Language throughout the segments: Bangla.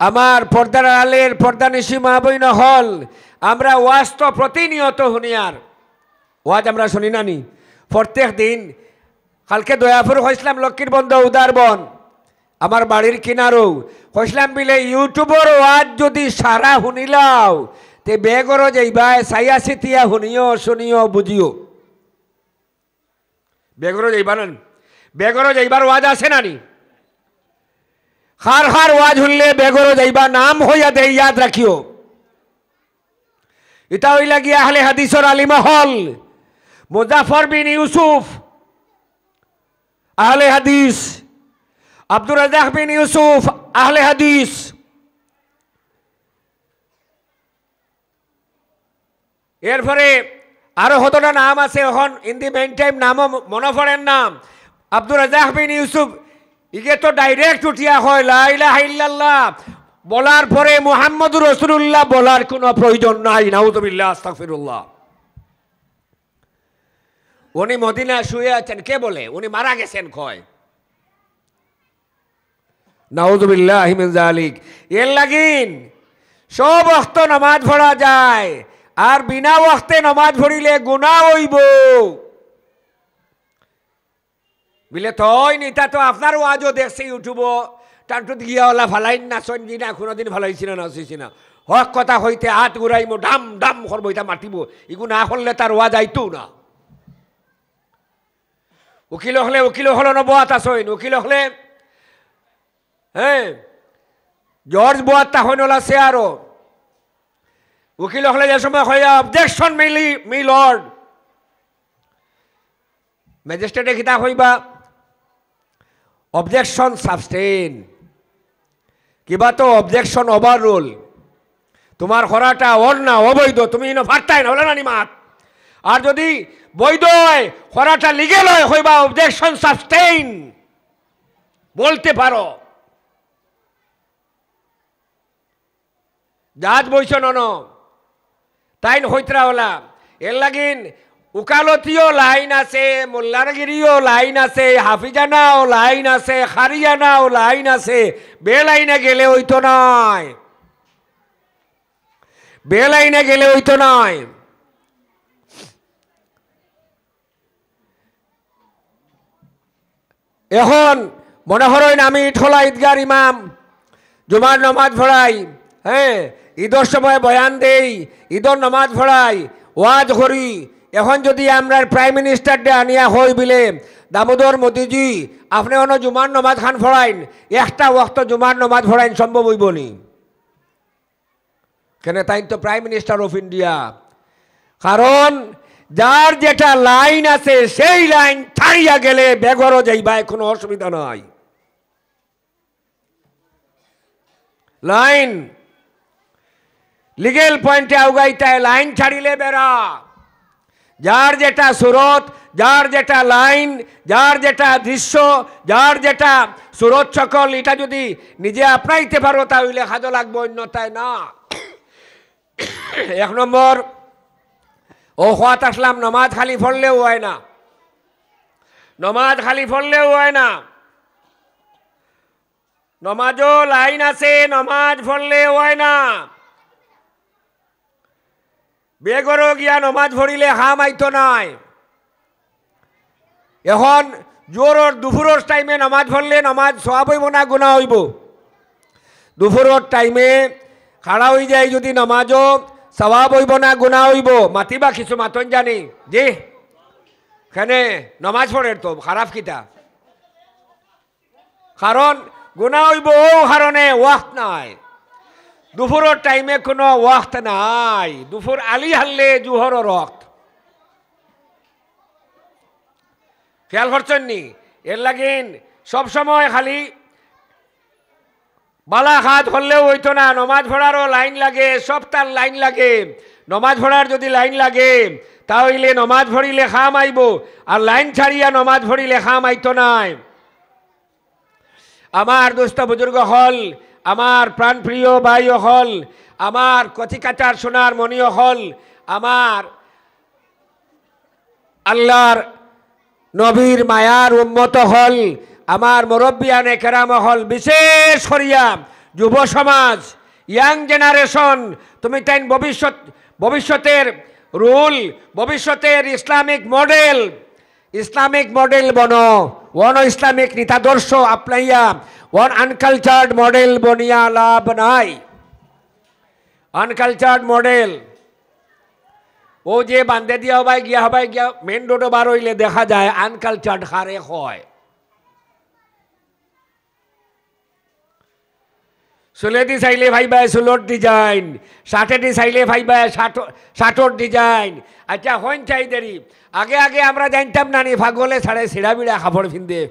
আমার পর্দার আলের পর্দানিশী মা বইন হল আমরা ওয়াজ তো প্রতিনিয়ত শুনি আর ওয়াজ আমরা শুনি নানি প্রত্যেক দিন। কালকে দয়াপুর হয়েছিলাম লক্ষ্মীর বন্ধ উদারবন আমার বাড়ির কিনারও হয়েছিলাম বিলে ইউটিউবর ওয়াজ যদি সারা শুনিলাও তে বেগরও যাইবা চাইয়া চিতিয়া শুনিও শুনিও বুঝিও বেগরও যাইবা না বেগরও যাইবার ওয়াজ আছে নানি হার হার ওয়াজ শুনলে বেগরও যাইবা নাম হইয়া দে ইয়াদ রাখিও। এটা হইলা গিয়া আহলে হাদিসর আলিমহল মুজাফর বিন ইউসুফ আহলে হাদিস, আব্দুর রাজ্জাক বিন ইউসুফ আহলে হাদিস, এরপরে আরো কতটা নাম আছে এখন ইন দি মেইন টাইম নামও মনে পড়েন নাম। আব্দুর রাজ্জাক বিন ইউসুফ ইগে তো ডাইরেক্ট উঠিয়া হয় লা ইলাহা ইল্লাল্লাহ বলার পরে মুহাম্মদুর রাসূলুল্লাহ বলার কোনো প্রয়োজন নাই। নাউযুবিল্লাহ আস্তাগফিরুল্লাহ। উনি মদিনায় শুয়ে আছেন কে বলে উনি মারা গেছেন কয় নাউযুবিল্লাহি মিন যালিক। এর লাগিন সব ওয়াক্ত নামাজ পড়া যায় আর বিনা ওয়াক্তে নামাজ পড়িলে গুনাহ হইব বিলে তই নিতা তো আপনার ওয়াজও দেখছে ইউটিউব টানটুত গিয়া ওলা ফালাইন না সঞ্জি না কোনোদিন ফালাইছি না নাচিছি না হক কথা হইতে হাত ঘুরাইমো ডাম ডাম করবো এটা মাতিব ইগু না করলে তার ওয়াজ আইতো না। উকিল হলো নবাত আসইন উকিল হলে হ্যাঁ জর্জ বোয়াত তখন আছে আরো উকিল হলে যে সময় হইয়া অবজেকশন মি লর্ড ম্যাজিস্ট্রেটে কিতা হইবা অবজেকশন সাবস্টেইন কিবা তো অবজেকশন ওভার রুল তোমার করাটা অন্যায় অবৈধ তুমি ফারতাই না হলে না নিমাত আর যদি বৈধ হয় করাটা লিগেল হয় হইবা অবজেকশন সাবস্টেইন বলতে পারো। জাজ বইছ নন তাই হইতরা হলা এর লাগিন উকালতিও লাইন আছে মোল্লারগিরিও লাইন আছে হাফিজানাও লাইন আছে খারিয়ানাও লাইন আছে বেলাইনে গেলে হইতো নয় বেলাইনে গেলে হইতো নয়। এখন মনে করেন আমি ইটখোলা ঈদগার ইমাম জুমার নামাজ পড়াই হ্যাঁ ঈদের সময় বয়ান দেই ঈদের নামাজ পড়াই ওয়াজ করি। এখন যদি আমরা প্রাইম মিনিস্টার ডে আনিয়া হই বিলে দামোদর মোদিজি আপনি অন্য জুমার নামাজ খান পড়াইন একটা ওয়াক্ত জুমার নামাজ পড়াইন সম্ভব হইব নি কেন তাই তো প্রাইম মিনিস্টার অফ ইন্ডিয়া। কারণ যার যেটা লাইন আছে সেই লাইন ছাড়িয়া গেলে বেগরও যাইবা কোনো অসুবিধা নাই। লাইন লিগেল পয়েন্টে আউগাইতে লাইন ছাড়িলে বেড়া যার যেটা সুরত যার যেটা লাইন যার যেটা দৃশ্য যার যেটা সুরত সকল এটা যদি নিজে আপনাইতে পারো তাহলে খাজো লাগবে অন্যতায় না। এক নম্বর ও খাত আসলাম নমাজ খালি পড়লেও হয় না নমাজ খালি পড়লেও হয় না নমাজও লাইন আছে নমাজ পড়লে হয় না। বেগরও গিয়া নমাজ পড়িলে হাম আইতো নাই। এখন জোরর দুপুরের টাইমে নমাজ পড়লে নমাজ সওয়াব হইব না গুনাহ হইব। দুপুরের টাইমে খাড়া হয়ে যায় যদি নমাজও সওয়াব হইব না গুনাহ হইব মাতিবা কিছু মাতন জানি জি খানে নমাজ পড়ের তো খারাপ কিতা কারণ গুনাহ হইব ও কারণে ওয়াক্ত নাই দুপুরের টাইমে কোনো ওয়াক্ত নাই দুপুর আলি হারলে জুহর রক্ত খেয়াল করছেন নি। এর লাগিন সবসময় খালি বালা হাত হলেও হইতো না নমাজ পড়ারও লাইন লাগে সপ্তাহ লাইন লাগে। নমাজ পড়ার যদি লাইন লাগে তাহলে নমাজ পড়িলে খাম আইব আর লাইন ছাড়িয়া নমাজ পড়িলে খাম আইতো নাই। আমার দোস্ত বুজুর্গ হল আমার প্রাণপ্রিয় ভাই হল আমার কথিকাচার সোনার মণি হল আমার আল্লাহর নবীর মায়ার উম্মত হল আমার মুরব্বিয়ানে কেরাম হল বিশেষ করিয়া যুব সমাজ, ইয়াং জেনারেশন, তুমি তাই ভবিষ্যতের রুল, ভবিষ্যতের ইসলামিক মডেল বনো, ওন ইসলামিক নীতাদর্শ আপনাইয়া ওন আনকালচার্ড মডেল বনিয়া লাভ নাই। আনকালচার্ড মডেল ও যে বান্ধে দিয়া হবাই গিয়া মেন রোডে বার হইলে দেখা যায় আনকালচার্ড হারে হয়। সুলেদি চাইলে ভাইবাই সুলোর ডিজাইন, ষাটেটি চাইলে ভাইবাই ষাটোর ডিজাইন। আচ্ছা হইন চাই দেরি আগে আগে আমরা জানতাম না নি ফাগলে ছাড়ে ছিড়া বিড়া কাপড় ফিন্দে,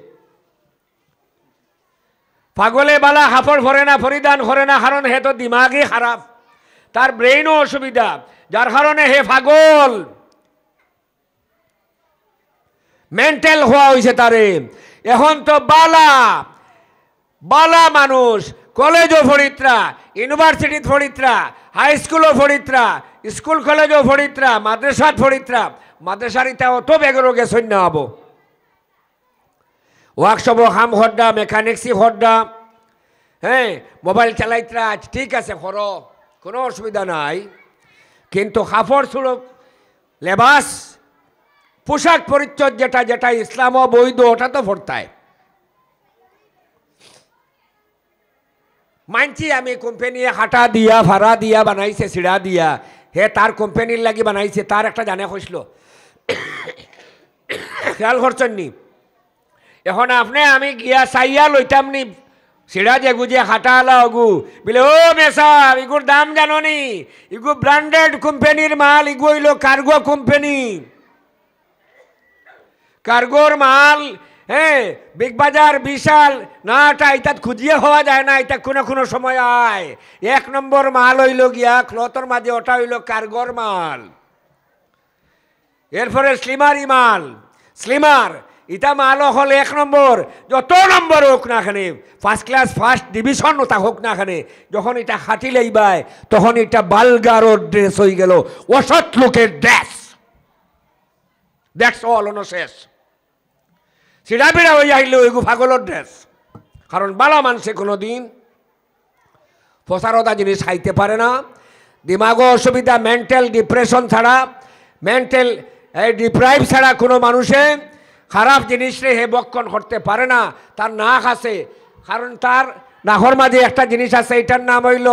পাগলে বালা কাপড় ভরে না, পরিধান করে না, কারণ হে তো দিমাগই খারাপ, তার ব্রেইনও অসুবিধা, যার কারণে হে পাগল, মেন্টাল হওয়া হয়েছে তারে। এখন তো বালা মানুষ কলেজও ফরিত্রা, ইউনিভার্সিটি ফরিত্রা, হাই স্কুলও ফরিত্রা, স্কুল কলেজও ফরিত্রা, মাদ্রাসাত ফরিত্রা, মাদ্রাসার ইতা অত বেগরও গেছই না হব, ওয়ার্কশপও কাম হড্ডা, মেকানিক্সি হড্ডা, হ্যাঁ মোবাইল চালাইত্রা, ঠিক আছে করো, কোনো অসুবিধা নাই, কিন্তু কাপড় চুড়ো লেবাস পোশাক পরিচ্ছদ যেটা ইসলাম বৈধ ওটা তো ভরতায়। মানছি আমি কোম্পানি হাঁটা দিয়া ভাড়া দিয়া বানাইছে, সিঁড়া দিয়া, হে তার কোম্পানির লাগি বানাইছে, তার একটা জানে কইছিল খেয়াল করছেন নি। এখন আপনি আমি গিয়া চাইয়া লইতাম নি সিঁড়া যে গুজে হাঁটা আলা অগু বলে ও মেসা ইগুর দাম জানো নি, ইগু ব্র্যান্ডেড কোম্পানির মাল, ইগু হইল কার্গো কোম্পানি, কার্গোর মাল, হ্যাঁ বিগ বাজার বিশাল না, এটা খুঁজিয়ে হওয়া যায় না, এটা কোনো সময় আয়। 1 নম্বর মাল হইল গিয়া ক্লথর মাঝে, ওটা হইল কার্গোর মাল। এরপরে স্লিমার ইটা মাল হল 1 নম্বর, যত নম্বর হোক না খানে, ফার্স্ট ক্লাস ফার্স্ট ডিভিশন ওটা হোক না খানে, যখন এটা হাঁটি লইবায় তখন এটা বালগারোর ড্রেস হয়ে গেল, অসৎ লোকের ড্রেস, দ্যাটস অল, শেষ। সিডা বিড়া হয়ে আইল এগু পাগলের ড্রেস, কারণ বালা মানুষে কোনো দিন প্রসারতা জিনিস খাইতে পারে না, দিমাগও অসুবিধা, মেন্টাল ডিপ্রেশন ছাড়া, মেন্টাল ডিপ্রাইভ ছাড়া কোনো মানুষে খারাপ জিনিসরে হে বক্ষণ করতে পারে না। তার নাক আছে, কারণ তার নাকর মাঝে একটা জিনিস আছে, এটার নাম হইল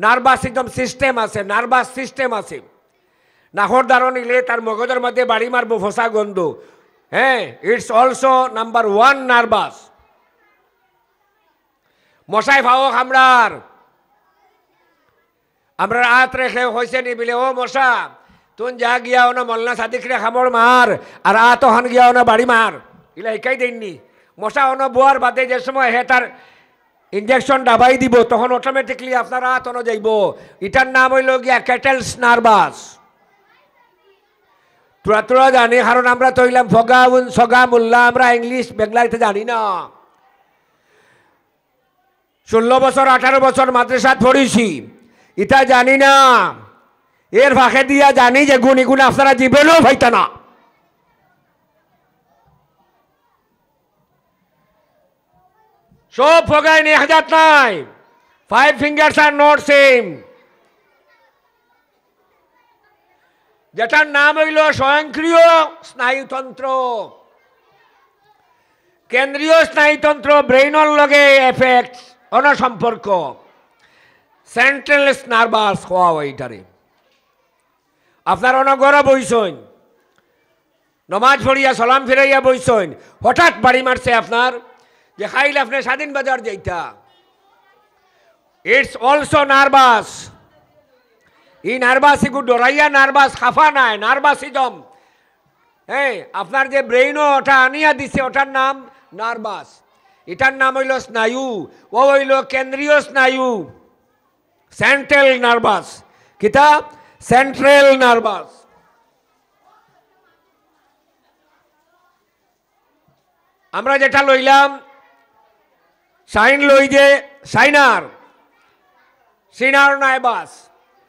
নার্ভাস সিস্টেম আছে। নাকর দ্বারা নিলে তার মগজের মধ্যে বাড়ি মারবো ফসা গন্ধ, হ্যাঁ ইটস অলসো নাম্বার 1 নার্ভাস। মশাই ভাও আমরা হাত রেখে হয়েছে নি বলে ও মশা তুন যা গিয়া না মল্লা সাদিক রে খামড় মার, আর তখন গিয়া না বাড়ি মার, ইলা একাই দেননি। মশা অন বোয়ার বাদে যে সময় হে তার ইঞ্জেকশন ডাবাই দিব, তখন অটোমেটিকলি আপনার অন যাইব, এটার নাম হইল গিয়া ক্যাটেলস নার্ভাস। তোরা জানি, কারণ আমরা তো হইলাম সগা মোল্লা, আমরা ইংলিশ বাংলাতে জানি না। 16 বছর 18 বছর মাদ্রাসাত পড়িছি, এটা জানি না, এর ফাঁকে দিয়া জানি যে গুণ আপনারা জীবনেও ভাইতা না। সব ফগায় নিয়ে হাজার নাই, 5 fingers আর নট সেম, যেটার নাম হইল স্বয়ংক্রিয় স্নায়ুতন্ত্র, কেন্দ্রীয় স্নায়ুতন্ত্র, ব্রেইনর লগে এফেক্ট সম্পর্ক, সেন্ট্রাল নার্ভাস হওয়া ওইটারে। আপনার অনগর বইসইন, নমাজ পড়িয়া সালাম ফিরাইয়া বইসইন, হঠাৎ বাড়ি মারছে আপনার, যে খাইলে আপনি স্বাধীন বাজার যাইতা, ইটস অলসো নার্ভাস। এই নার্ভাস এগু ডরাইয়া নার্ভাস খাফা নাই, নার্ভাসিজম, হ্যাঁ আপনার যে ব্রেইনও ওটা আনিয়া দিছে, ওটার নাম নার্ভাস, এটার নাম হইল স্নায়ু, ও হইল কেন্দ্রীয় স্নায়ু, সেন্ট্রাল নার্ভাস। কিতা? Central nervous. আমরা যেটা লইলাম সাইন লই যে সিনার নার্ভাস,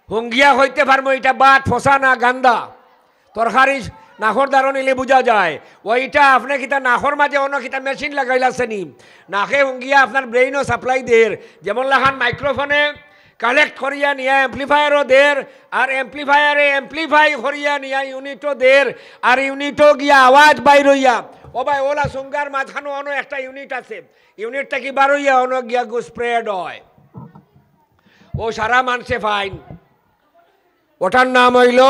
হুঙ্গিয়া হইতে পারবো, এটা বাত ফসা না গান্দা, তরকারি নাখর দ্বারা নিলে বোঝা যায় ওইটা আপনি কিতা নাখর মাঝে অন্য কিতা মেশিন লাগাইলাছেনি নাকে হুঙ্গিয়া আপনার ব্রেইনও সাপ্লাই দের যেমন লাখান মাইক্রোফোনে কালেক্ট করিয়া নিয়া এমপ্লিফায়ারও দের আর এমপ্লিফায়ারে এমপ্লিফাই করিয়া নিয়া ইউনিটও দের আর ইউনিটও গিয়া আওয়াজ বাইর হইয়া ও ভাই ওলা সুঙ্গার মাঝখানো অন্য একটা ইউনিট আছে ইউনিটটা কি বার হইয়া অন্য গিয়া স্প্রেড হয় ও সারা মানুষে ফাইন ওটার নাম হইল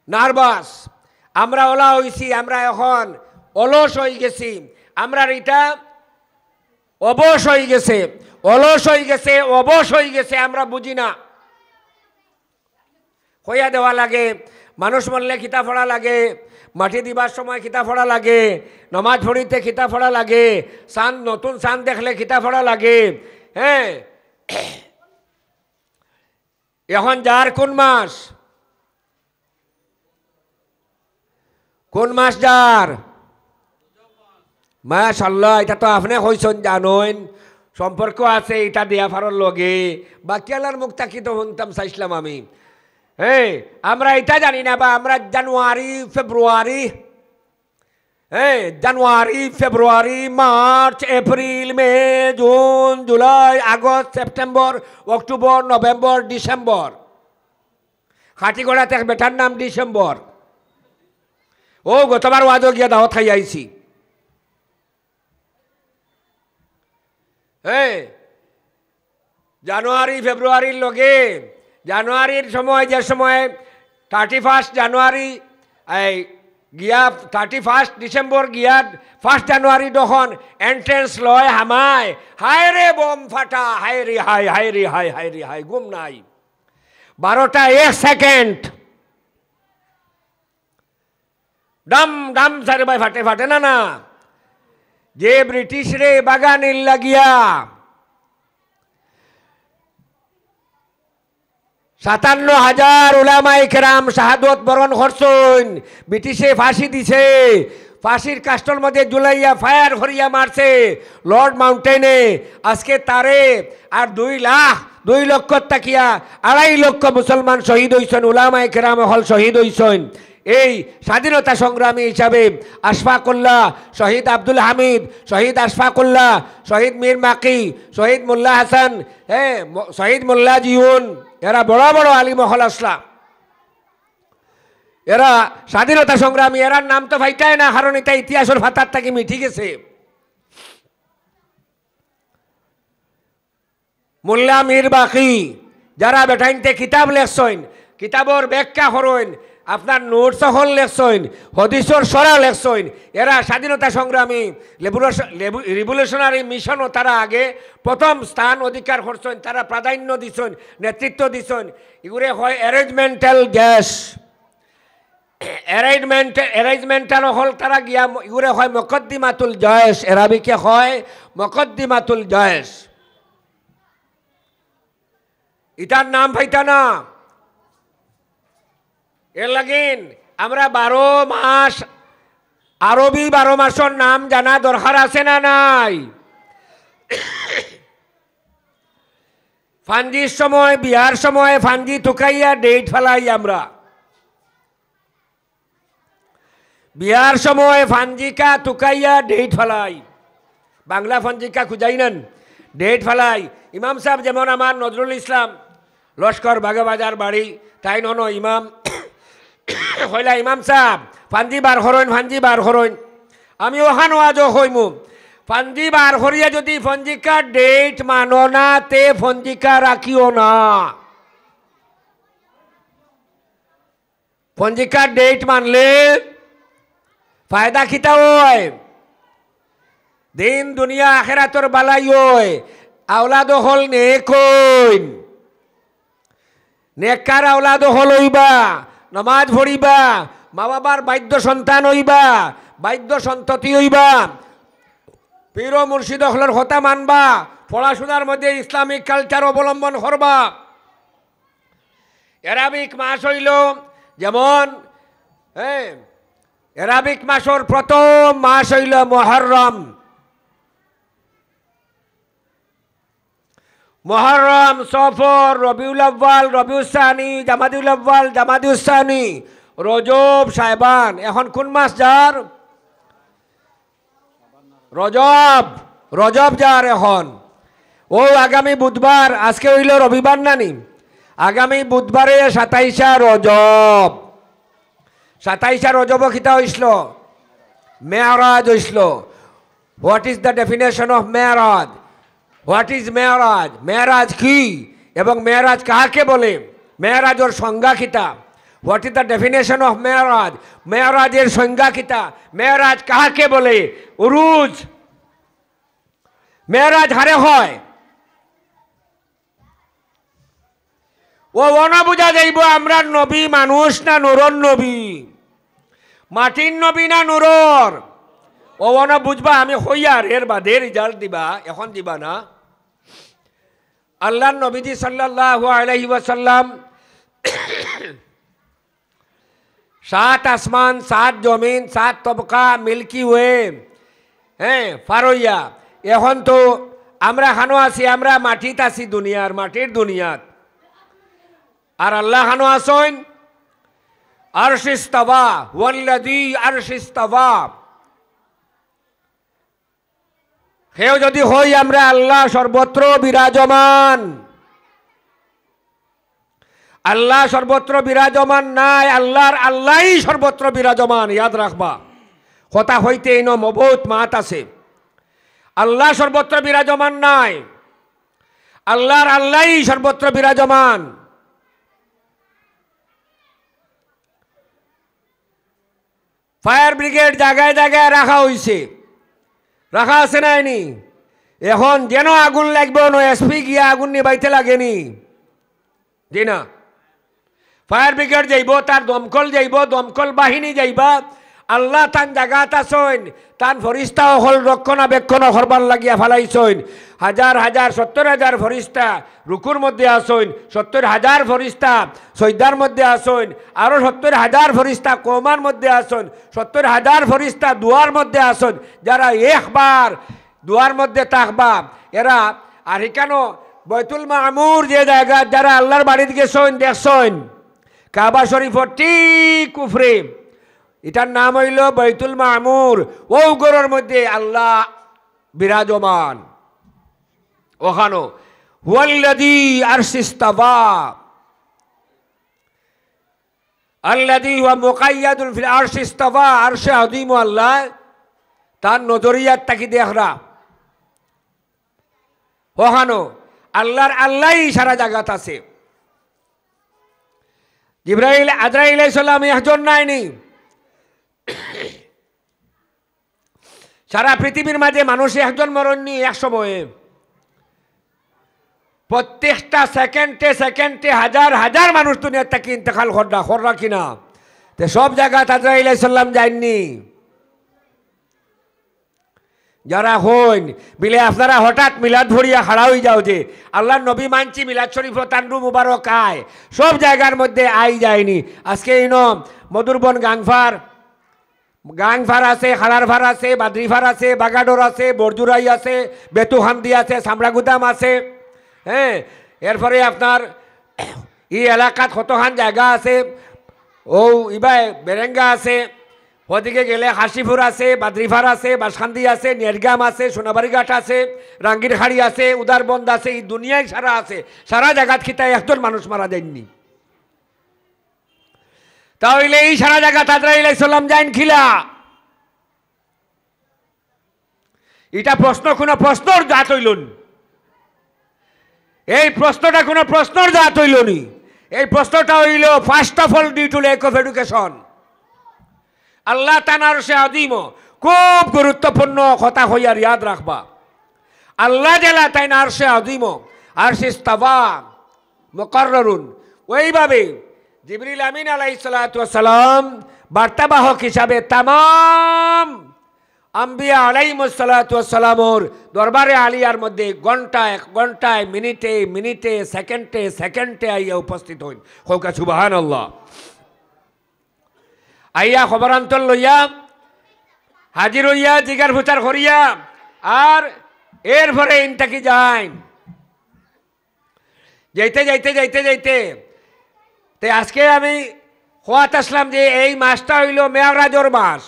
নার্ভাস আমরা ওলা হইছি আমরা এখন অলস হয়ে গেছি আমরা এটা অবশ হয়ে গেছে অলস হয়ে গেছে অবশ হয়ে গেছে আমরা বুঝি না হইয়া দেওয়া লাগে মানুষ মরলে খিতা ফোড়া লাগে মাটি দিবার সময় খিতা ফোড়া লাগে নমাজ পড়িতে খিতা ফোড়া লাগে চাঁদ নতুন চাঁদ দেখলে খিতা ফোড়া লাগে হ্যাঁ এখন যার কোন মাস যার মাশাআল্লাহ এটা তো আপনি হইছেন জানেন সম্পর্ক আছে এটা দিয়া ফারর লগে বাকি আলার মুখ তাকি তো শুনতাম চাইছিলাম আমি হ্যাঁ আমরা এটা জানি না বা আমরা জানুয়ারি ফেব্রুয়ারি মার্চ এপ্রিল মে জুন জুলাই আগস্ট সেপ্টেম্বর অক্টোবর নভেম্বর ডিসেম্বর খাটিগড়াতে বেটার নাম ডিসেম্বর ও গতবার ওয়াজও গিয়া দাওয়াত খাই আইছি হ্যাঁ জানুয়ারি ফেব্রুয়ারির লগে জানুয়ারির সময় যে সময় 31 জানুয়ারি এই গিয়া 31 ডিসেম্বর গিয়া 1 জানুয়ারি তখন এন্ট্রেন্স লয় হামায় হায় রে বোম ফাটা হায় রে হায় ঘুম নাই 12টা 1 সেকেন্ড ডাম সারে ভাই ফাটে না যে ব্রিটিশ রে বাগানিল লাগিয়া 57,000 উলামায়ে কেরাম শাহাদত বরণ করছেন ব্রিটিশে ফাঁসি দিছে ফাঁসির কাস্টর মধ্যে জুলাইয়া ফায়ার করিয়া মারছে লর্ড মাউন্টেনে আজকে তারে আর 2 লক্ষ তাকিয়া 2.5 লক্ষ মুসলমান শহীদ হইছেন উলামায়ে কেরাম হল শহীদ হইছেন এই স্বাধীনতা সংগ্রামী হিসাবে আশফাকুল্লাহ শহীদ আব্দুল হামিদ শহীদ আশফাকুল্লাহ শহীদ মীর মাকি শহীদ মোল্লা হাসান হ্যাঁ শহীদ মোল্লা জিউন এরা বড় বড় আলিম হল আসলা এরা স্বাধীনতা সংগ্রামী এরার নাম তো ভাইটাই না কারণ এটা ইতিহাসের ভাতার থেকে মিঠি গেছে মোল্লা মীর বাকি যারা বেটাইনতে কিতাব লেখছেন কিতাবর ব্যাখ্যা করেন আপনার নোটস হল লেখছেন হদিসর সরা লেখছেন এরা স্বাধীনতা সংগ্রামী রিভলিউশনারি মিশনও তারা আগে প্রথম স্থান অধিকার করছেন তারা প্রাধান্য দিছেন নেতৃত্ব দিছেন এগুলো হয় অ্যারেঞ্জমেন্টাল হল তারা গিয়া এগুলো হয় মকদ্দিমাতুল জয়েশ এরাবিকে হয় মকদ্দিমাতুল জয়েশ এটার নাম ভাইটা না এর লাগিন আমরা 12 মাস আরবি 12 মাসের নাম জানা দরকার আছে না নাই ফাঞ্জির সময় বিয়ার সময় ফাঞ্জি টুকাইয়া ডেট ফেলাই আমরা বিয়ার সময় ফাঞ্জিকা টুকাইয়া ডেট ফেলাই বাংলা ফাঞ্জিকা খুঁজাই নেন ডেট ফেলাই ইমাম সাহেব যেমন আমার নজরুল ইসলাম লস্কর বাগাবাজার বাড়ি তাই নন ইমাম হইলা ইমাম সাহেব ফাঞ্জি বার হরইন আমি ওখান আজও হইমু ফাঞ্জি বার হরিয়া যদি ফঞ্জিকা ডেট মানো না তে ফঞ্জিকা রাখিও না ফঞ্জিকা ডেট মানলে ফায়দা খিতা হয় দিন দুনিয়া আখেরাতর বালাই হয় আওলাদ হল নেকইন নেককার আওলাদ হল হইবা নমাজ পড়িবা মা বাবার বাদ্য সন্তান হইবা বাদ্য সন্ততি হইবা পীর মুর্শিদ হলের কথা মানবা পড়াশোনার মধ্যে ইসলামিক কালচার অবলম্বন করবা এরাবিক মাস হইল যেমন হ্যাঁ এরাবিক মাসের প্রথম মাস হইল মহরম সফর রবিউল আউয়াল রবিউল সানি জামাদিউল আউয়াল জামাদিউল সানি রজব শাবান, এখন কোন মাস যার? রজব, রজব যার এখন। ও আগামী বুধবার, আজকে হইল রবিবার নানি, আগামী বুধবারে 27শা রজব। 27শা রজব খিতা হইছিল? মেয়ারাজ হইছিল। What is the definition of মেয়ারাজ? হোয়াট ইজ মেয়ারাজ? মেয়ারাজ কি এবং মেয়ারাজ কাহাকে বলে? মেয়ারাজের সংজ্ঞা কিতা? What is the definition of মেয়ারাজ? মেয়ারাজের সংজ্ঞা কিতা? মেয়ারাজ কাহাকে বলে? উরুজ। মেয়ারাজ হারে হয় ও অনা বুঝা যাইব আমরা নবী মানুষ না নুরর নবী, মাটির নবী না নুরর, ও অনা বুঝবা। আমি হইয়ার এর বাদে রিজাল্ট দিবা, এখন দিবা না। আল্লাহর নবীজি সাল্লাল্লাহু আলাইহি ওয়াসাল্লাম 7 আসমান 7 জমিন 7 তবকা মিল্কি ওয়ে, হ্যাঁ ফারইয়া। এখন তো আমরা খানো আছি, আমরা মাটিত আছি, দুনিয়ার মাটির দুনিয়াত। আর আল্লাহ খানো আসেন আরশিস্তাওয়া, ওয়াল্লাযী আরশিস্তাওয়া। হেও যদি হই আমরা আল্লাহ সর্বত্র বিরাজমান। আল্লাহ সর্বত্র বিরাজমান নাই, আল্লাহর আল্লাহই সর্বত্র বিরাজমান। ইয়াদ রাখবা, কথা হইতে ইন বহুত মাত আছে। আল্লাহ সর্বত্র বিরাজমান নাই, আল্লাহর আল্লাহই সর্বত্র বিরাজমান। ফায়ার ব্রিগেড জায়গায় জায়গায় রাখা হয়েছে, রাখা আছে নাইনি? এখন যেন আগুন লাগবে না, এসপি গিয়া আগুন নিবাইতে লাগেনি, জি না। ফায়ার ব্রিগেড যাইব, তার দমকল যাইব, দমকল বাহিনী যাইবা। আল্লাহ তান জায়গাত আসইন, তান ফরিস্তা হল রক্ষণাবেক্ষণ হরবার লাগিয়া ফেলাইছইন। হাজার হাজার 70,000 ফরিস্তা রুকুর মধ্যে আসইন, 70,000 ফরিস্তা সৈদার মধ্যে আসইন, আরও 70,000 ফরিস্তা কৌমার মধ্যে আসইন, 70,000 ফরিস্তা দুয়ার মধ্যে আসইন। যারা একবার দুয়ার মধ্যে থাকবা এরা। আর এখানো বৈতুল মামুর যে জায়গা, যারা আল্লাহর বাড়িতে গেছইন দেখছইন, কাবা শরীফর ঠিক উপরে, এটার নাম হইল বৈতুল মামুর। ও গরুর মধ্যে আল্লাহ বিরাজমান। ওখানো হুয়াল্লাযী আরশিস্তাওয়া, আল্লাযী হুয়া মুকায়্যাদুন ফিল আরশিস্তাওয়া। আরশে আযীম আল্লাহ তার নজরিয়াত তাকি দেখরা। ওখানো আল্লাহর আল্লাহই সারা জায়গাত আছে। জিবরাইল আজরাইল আলাইহিস সালাম একজন নাইনি, সারা পৃথিবীর মাঝে মানুষ একজন মরণনি এক সময়ে। প্রত্যেকটা সেকেন্ডে সেকেন্ডে হাজার হাজার মানুষ দুনিয়ার থেকে ইন্তেকাল খররা কিনা। তো সব জায়গায় আজরাইল আলাইহিস সালাম যায়নি। যারা হইন বিলে আপনারা হঠাৎ মিলাদ ভরিয়া খাড়া হয়ে যাও যে আল্লাহ নবী মানছি মিলাদ শরীফ তান্ডু মুবারক আয়, সব জায়গার মধ্যে আই যায়নি। আজকে ইনম মধুরবন গাংফার আছে, খালারফার আছে, বাদ্রিফার আছে, বাগাডোর আছে, বরজুরাই আছে, বেতুহান্দি আছে, সামরাগুদাম আছে, হ্যাঁ। এরপরে আপনার এই এলাকাত কতখান জায়গা আছে, ও ইবাই বেরেঙ্গা আছে, ওদিকে গেলে হাসিপুর আছে, বাদ্রিফার আছে, বাসখান্দি আছে, নেরগাম আছে, সোনাবাড়িঘাট আছে, রাঙ্গিরখাড়ি আছে, উদারবন্দ আছে। এই দুনিয়ায় সারা আছে, সারা জায়গাত খিতায় একজন মানুষ মারা যায়নি। তাহলে এই সারা জায়গা আজরাইল আলাইহিস সালাম যাইন খিলা? এটা প্রশ্ন কোনো প্রশ্নর জাত হইল? এই প্রশ্নটা কোনো প্রশ্নর জাত হইল নি? এই প্রশ্নটা হইল first of all due to lack of education. আল্লাহ তাআলা আরশে আযীম, খুব গুরুত্বপূর্ণ কথা হইয়ার ইয়াদ রাখবা। আল্লাহ জেলা তাই না আরশে আযীম, আরশিস্তাওয়া মুকাররারুন। ওইভাবে জিবরিল আমিন আলাইহিস সালাতু ওয়াস সালাম বার্তাবাহক হিসাবে তামাম আম্বিয়া আলাইহিস সালাতু ওয়াস সালামর দরবারে আলিয়ার মধ্যে ঘন্টায় ঘন্টায়, মিনিটে মিনিটে, সেকেন্ডে সেকেন্ডে আইয়া উপস্থিত হইন। হোক সুবহানাল্লাহ। আইয়া খবরান্তর লইয়া হাজির হইয়া জিগার ফুচার করিয়া আর এরপরে ইনটাকি যাইন। যাইতে যাইতে যাইতে যাইতে আজকে আমি খোয়াত আসলাম যে এই মাসটা হইল মেয়ারাজর মাস,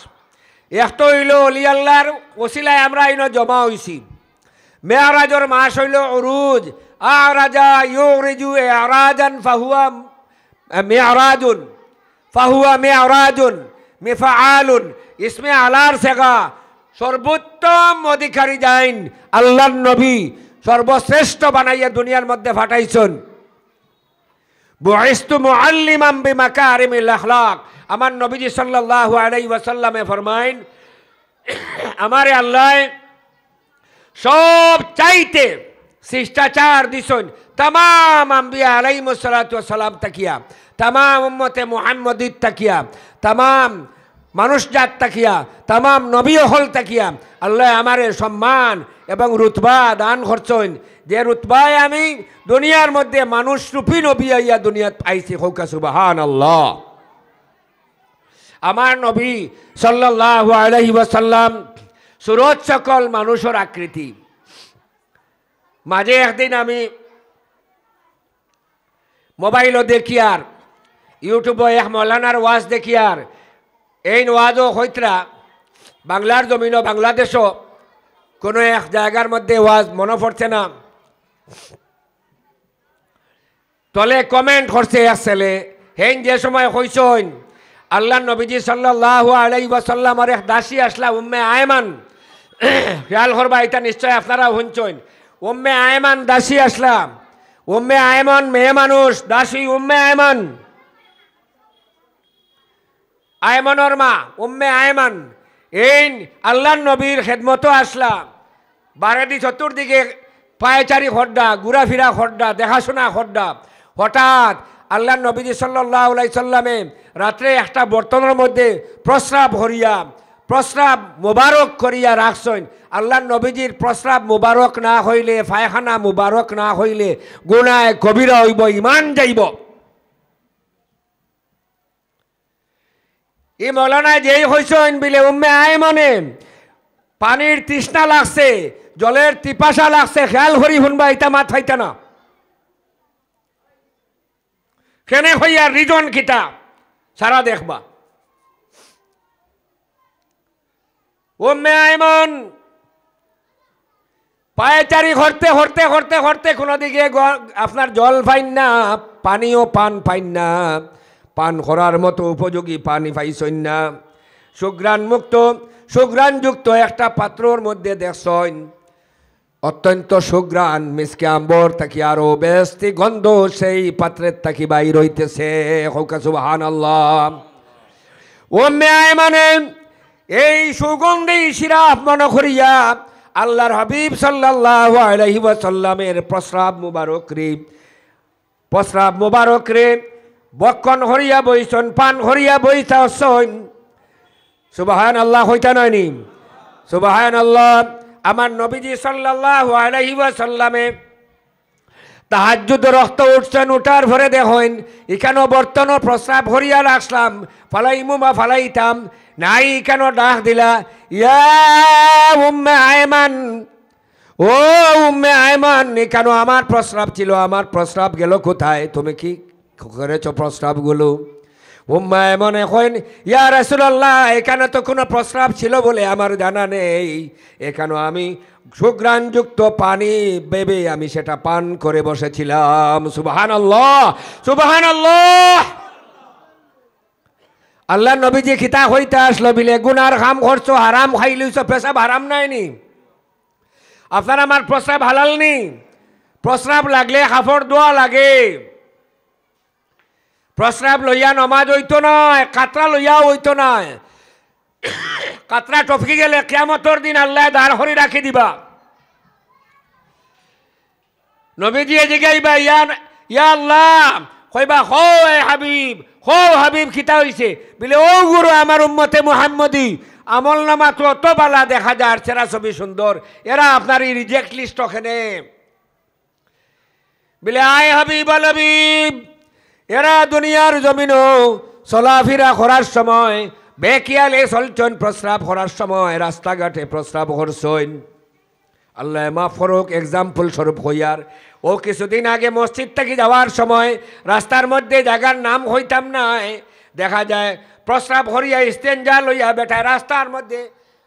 একটা হইল অলি আল্লাহর ওসিলায় আমরা ইনো জমা হইছি। মেয়ারাজর মাস হইল উরুজ, আরাজা ইউরিজু আরাজান ফাহুয়া মেয়ারাজুন, ফাহুয়া মেয়ারাজুন মিফআলুন, ইসমে আলার সেগা সর্বোত্তম অধিকারী যাইন আল্লাহর নবী সর্বশ্রেষ্ঠ বানাইয়া দুনিয়ার মধ্যে ফাটাইছেন। বুইস্তু মুআল্লিমান বিমাকারিমিল আখলাক, আমার নবীজি সাল্লাল্লাহু আলাইহি ওয়াসাল্লামে ফরমাইন, আমারে আল্লাহ সব চাইতে শিষ্টাচার দিছেন तमाम अम्बिया अलैहिस्सलाम तकिया, तमाम उम्मते मुहम्मदी तकिया, तमाम মানুষজাত তাকিয়া, तमाम নবী হল তাকিয়া আল্লাহ আমারে সম্মান এবং রুতবা দান করছেন, যে রুতবায় আমি দুনিয়ার মধ্যে মানুষ রূপী নবী আইয়া দুনিয়াত আইছি। হোকা সুবহানাল্লাহ। আমার নবী সাল্লাল্লাহু আলাইহি ওয়াসাল্লাম সুরত সকল মানুষের আকৃতি। মাঝে একদিন আমি মোবাইলও দেখি আর ইউটিউবে এক মৌলানার ওয়াজ দেখি আর এই ওয়াজও হইতরা বাংলার জমিনও বাংলাদেশও কোনো এক জায়গার মধ্যে ওয়াজ মনে পড়ছে না, তলে কমেন্ট করছে এক ছেলে, হেন যে সময় হইছেন আল্লাহ নবীজি সাল্লাল্লাহু আলাইহি ওয়াসাল্লামের এক দাসী আসলা উম্মে আয়মান, খেয়াল করবা এটা নিশ্চয় আপনারা শুনছেন, উম্মে আয়মান দাসী আসলা, উম্মে আয়মান মেয়ে মানুষ, দাসী উম্মে আয়মান, আয়মানর মা উম্মে আয়মান এই আল্লাহর নবীর খেদমতো আসলা, বারেদি চতুর্দিকে পায়চারি খড্ডা, ঘুরাফিরা খড্ডা, দেখাশোনা খড্ডা। হঠাৎ আল্লাহর নবীজি সাল্লাল্লাহু আলাইহি সাল্লামে রাত্রে একটা বর্তনের মধ্যে প্রস্রাব হরিয়া, প্রস্রাব মুবারক করিয়া রাখছেন। আল্লাহর নবীজির প্রস্রাব মুবারক না হইলে, পায়খানা মুবারক না হইলে গুনায় কবিরা হইব, ইমান যাইব। এই মৌলানায় যেই হইছেন বিলে উম্মে আয়মানে পানির তৃষ্ণা লাগছে, জলের তিপাসা লাগছে, খেয়াল করি শুনবা, এটা মাত হইতা না কেনে হইয়া রিজন কিতা সারা দেখবা। উম্মে আয়মান পায়চারি করতে করতে করতে করতে কোনো দিকে আপনার জল পাইন না, পানিও পান পাইন না, পান করার মতো উপযোগী পানি পাইছেন না। সুগ্রাণ মুক্ত সুগ্রাণযুক্ত একটা পাত্রর মধ্যে দেখছেন অত্যন্ত সুগ্রাণ মিসকে আম্বর থাকি আরো বেশি গন্ধ সেই পাত্রের থাকি বাইর হইতেছে। হোকা সুবহানাল্লাহ। উম্মে আয়মানে এই সুগন্ধি সিরাপ মনে করিয়া আল্লাহর হাবিব সাল্লাল্লাহু আলাইহি ওয়াসাল্লামের প্রস্রাব মুবারক রে বক্ষণ হরিয়া বইছেন, পান হরিয়া বইছেন। সুবহানাল্লাহ হইতা নয়নি? সুবহানাল্লাহ। আমার নবীজি সাল্লাল্লাহু আলাইহি ওয়াসাল্লামে তাহাজ্জুদ রক্ত উঠছেন, উঠার পরে দেখেন এখানে বর্তন প্রস্রাব হরিয়া রাখলাম, ফালাইমু বা ফালাইতাম নাই, কেন ডাক দিলা, ইয়া উম্মে আয়মান, ও উম্মে আয়মান, এখানে আমার প্রস্রাব ছিল, আমার প্রস্রাব গেল কোথায়, তুমি কি করেছো প্রস্রাবগুলো? উম্মে আয়মান এখন, ইয়া রাসূলুল্লাহ, এখানে তো কোনো প্রস্রাব ছিল বলে আমার জানা নেই, এখানে আমি সুগ্রাণযুক্ত পানি বেবে আমি সেটা পান করে বসেছিলাম। সুবহানাল্লাহ, সুবহানাল্লাহ। আল্লাহ নবীজি খিতা হইতে আসলো বিলে গুনার কাম করছো, হারাম খাই লইছো, পেশাব হারাম নাইনি, আপনার আমার প্রস্রাব হালাল নি, প্রস্রাব লাগলে কাপড় ধোয়া লাগে, প্রস্রাব লইয়া নমাজ হইতো নয়, কাতরা লইয়া হইতো নয়, কাতরা টপকি গেলে কিয়ামতের দিন আল্লাহ দাঁড় হরি রাখি দিবা। নবীজি জিগাইবা, ইয়া আল্লাহ, কইবা হো হাবিব, হো হাবিব খিতা হইছে বলে, ও গুরু আমার উম্মতে মুহাম্মদি, আমল নামা তো অত বালা দেখা যায়, সেরা ছবি সুন্দর, এরা আপনার এই রিজেক্ট লিস্ট ওখানে বলে, আয় হাবিব আল হাবিব, এরা দুনিয়ার জমিনও চলাফেরা করার সময় বেকিয়ালে চলছেন, প্রস্রাব করার সময় রাস্তাঘাটে প্রস্রাব করছেন। আল্লাহ মাফ করুক, এক্সাম্পল স্বরূপ হইয়ার ও কিছুদিন আগে মসজিদ থেকে যাওয়ার সময় রাস্তার মধ্যে জায়গার নাম হইতাম নাই, দেখা যায় প্রস্রাব হরিয়া স্টেঞ্জা লইয়া বেটায় রাস্তার মধ্যে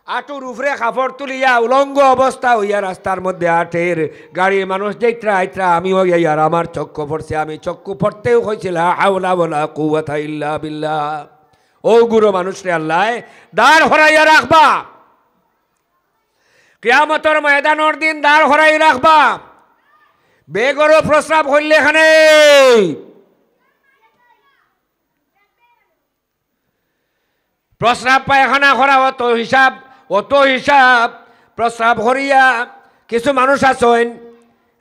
আটুর উপরে কাপড় তুলিয়া উলঙ্গ অবস্থা হইয়া রাস্তার মধ্যে আটের গাড়ির মানুষ যেত্রা আইত্রা আমিও আর আমার চক্ষু পড়ছে, আমি চক্ষু পড়তেও হয়েছিল হাওলা ওয়ালা কুওয়াতা ইল্লা বিল্লাহ। ও গুরু মানুষরে আল্লাহ দাঁড় হরাইয়া রাখবা, কিয়ামতের ময়দানের দিন দাঁড় হরাই রাখবা। বেগরও প্রস্রাব হইলে এখানে প্রস্রাব পায়খানা করা অত হিসাব প্রস্রাব হরিয়া কিছু মানুষ আছেন,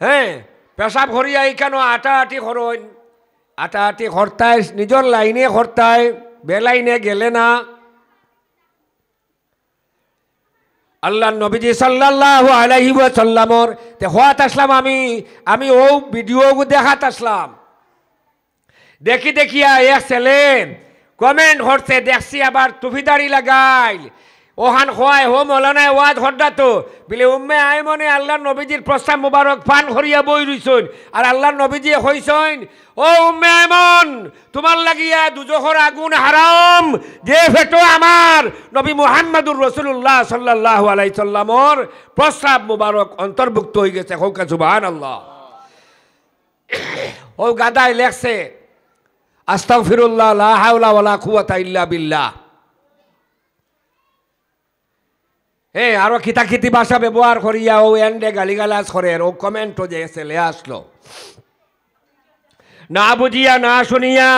হ্যাঁ পেশাব হরিয়া কেন আটাআটি করেন, আটাআটি হরতায় নিজের লাইনে হরতায়, বেলাইনে গেলে না। আল্লাহ নবীজি সাল্লাল্লাহু আলাইহি ওয়াসাল্লামর তে হওয়াত আসলাম, আমি ও ভিডিও দেখাত আসলাম। দেখিয়া এক ছেলে কমেন্ট হরছে, দেখছি আবার টুপিদারি লাগাই ওহান খোয়াই হো মৌলানায় ওয়াজ হরদা তো বলে উম্মে আই মনে আল্লাহ নবীজির প্রস্তাব মুবারক পান হরিয়া বই রইছন, আর আল্লাহ নবীজি হইছন ও উম্মে আইমন তোমার লাগিয়া দুজখর আগুন হারাম, যে ফেটো আমার নবী মুহাম্মদুর রাসূলুল্লাহ সাল্লাল্লাহু আলাইহি সাল্লামর প্রস্তাব মুবারক অন্তর্ভুক্ত হয়ে গেছে। হোক সুবহানাল্লাহ। ও গাদায় লেখছে আস্তাগফিরুল্লাহ লা হাওলা ওয়ালা কুওয়াতা ইল্লা বিল্লাহ। আরো খিতাখিতি ভাষা ব্যবহার করিয়া ও এন্ডে গালিগালাজ করে, ও কমেন্টও যে ছেলে আসলো না বুঝিয়া না শুনিয়া।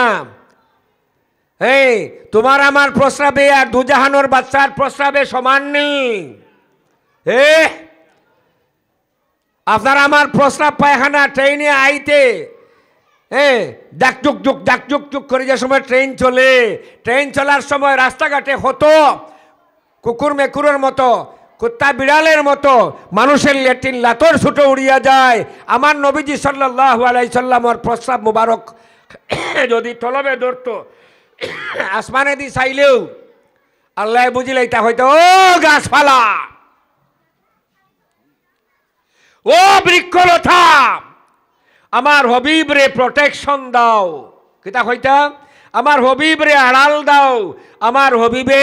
তোমার আমার প্রস্রাবে আর দুজাহানোর বাচ্চার প্রস্রাবে সমান নেই। আপনার আমার প্রস্রাব পায়খানা ট্রেনে আইতে ডাকচুক করে যে সময় ট্রেন চলার সময় রাস্তাঘাটে হতো কুকুর মেকুরের মতো, কুত্তা বিড়ালের মতো মানুষের লেট্রিন লাতর ছুটো উড়িয়া যায়। আমার নবীজি সাল্লাল্লাহু আলাইহি সাল্লামর প্রস্রাব মুবারক যদি তলবে ধরত, আসমানে দি চাইলেও আল্লাহ বুঝিলে তা হয়তো ও গাছপালা, ও বৃক্ষলতা, আমার হবিব রে প্রটেকশন দাও। কিতা হইতা আমার হবিব রে আড়াল দাও, আমার হবিবে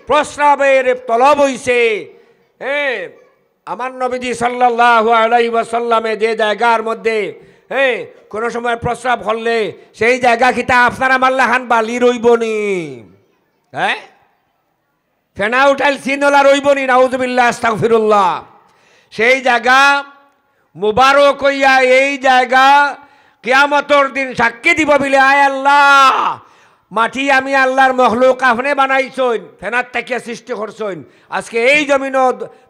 প্রস্রাবের তলব হইছে। আমার নবীজি সাল্লাল্লাহু আলাইহি ওয়াসাল্লামে যে জায়গার মধ্যে কোন সময় প্রস্রাব করলে সেই জায়গা কিতা আপনার আমার লাহান বালি রইবনি, ফেনা উঠাইল সিনলা রইবনি, নাউযুবিল্লাহ আস্তাগফিরুল্লাহ। সেই জায়গা মুবারক হইয়া এই জায়গা কিয়ামতের দিন সাক্ষী দিব বলে আয় আল্লাহ মাটি আমি আল্লাহর মখলুক আপনি বানাইছেন, ফেনার থেকে সৃষ্টি করছেন। আজকে এই জমিন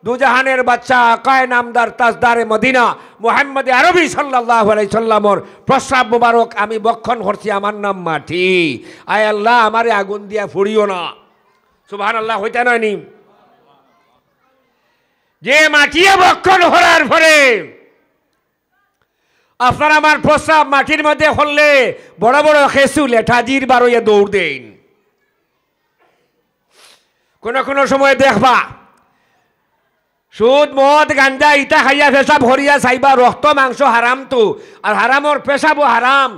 দুজাহানের বাচ্চা আকায় নামদার তাজদারে মদিনা মুহাম্মদ আরবি সাল্লাল্লাহু আলাইহি সাল্লামর প্রস্রাব মুবারক আমি বক্ষণ করছি, আমার নাম মাটি। আয় আল্লাহ আমারে আগুন দিয়া ফুড়িও না। সুবহানাল্লাহ হইতে নয়নি। যে মাটিয়ে বক্ষণ হরার পরে আপনার আমার প্রস্রাব মাটির মধ্যে হলে বড় বড় খেসু লেঠাজির বারোয়া দৌড় দেন। কোন সময় দেখবা সুদ মদ গাঞ্জা ইটা খাইয়া পেশাব ভরিয়া চাইবা, রক্ত মাংস হারাম তো, আর হারামর পেশাবও হারাম।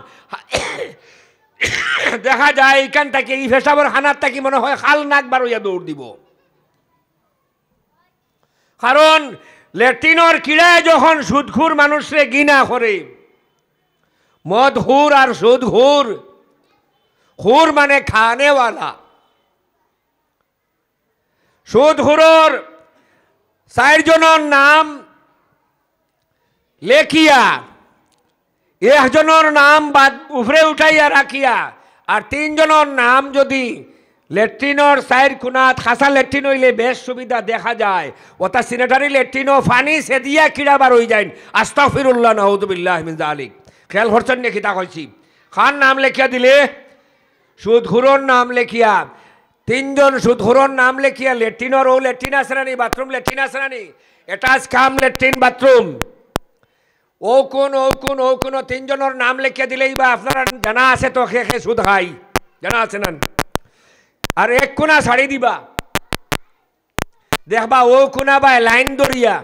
দেখা যায় এইখান থেকে এই পেশাবর হানার থাকি মনে হয় খাল নাক বারোয়া দৌড় দিব। কারণ লেট্রিনের কিড়ায় যখন সুদখুর মানুষরে গিনা করে, মদ হুর আর সুদ হুর, হুর মানে খানেওয়ালা। সুদ হুরর 4 জনের নাম লেখিয়া, 1 জনের নাম বাদ উপরে উঠাইয়া রাখিয়া, আর 3 জনের নাম যদি লেট্রিনের 4 কোণাত খাসা লেট্রিন হইলে বেশ সুবিধা দেখা যায়, ওটা সিনেটারি লেট্রিনও ফানি সেদিয়া কিড়া বার হয়ে যায়। আস্তাগফিরুল্লাহ নাউযুবিল্লাহ মিন যালিক। খেয়াল করছেন নাকি তা কইছি? খান নাম লেখিয়া দিলে, সুদখুরর নাম লেখিয়া, 3 জন সুদখুরর নাম লেখিয়া, লেট্রিনের ও লেট্রিন আছে না নি, বাথরুম লেট্রিন আছে না নি, অ্যাটাচ কাম লেট্রিন বাথরুম, ও কোন 3 জনের নাম লেখিয়া দিলেই বা আপনারা জানা আছে তো খে সুদ খাই, জানা আছে না? আর 1 কোনা ছাড়ি দিবা, দেখবা ও কোনা বা লাইন দরিয়া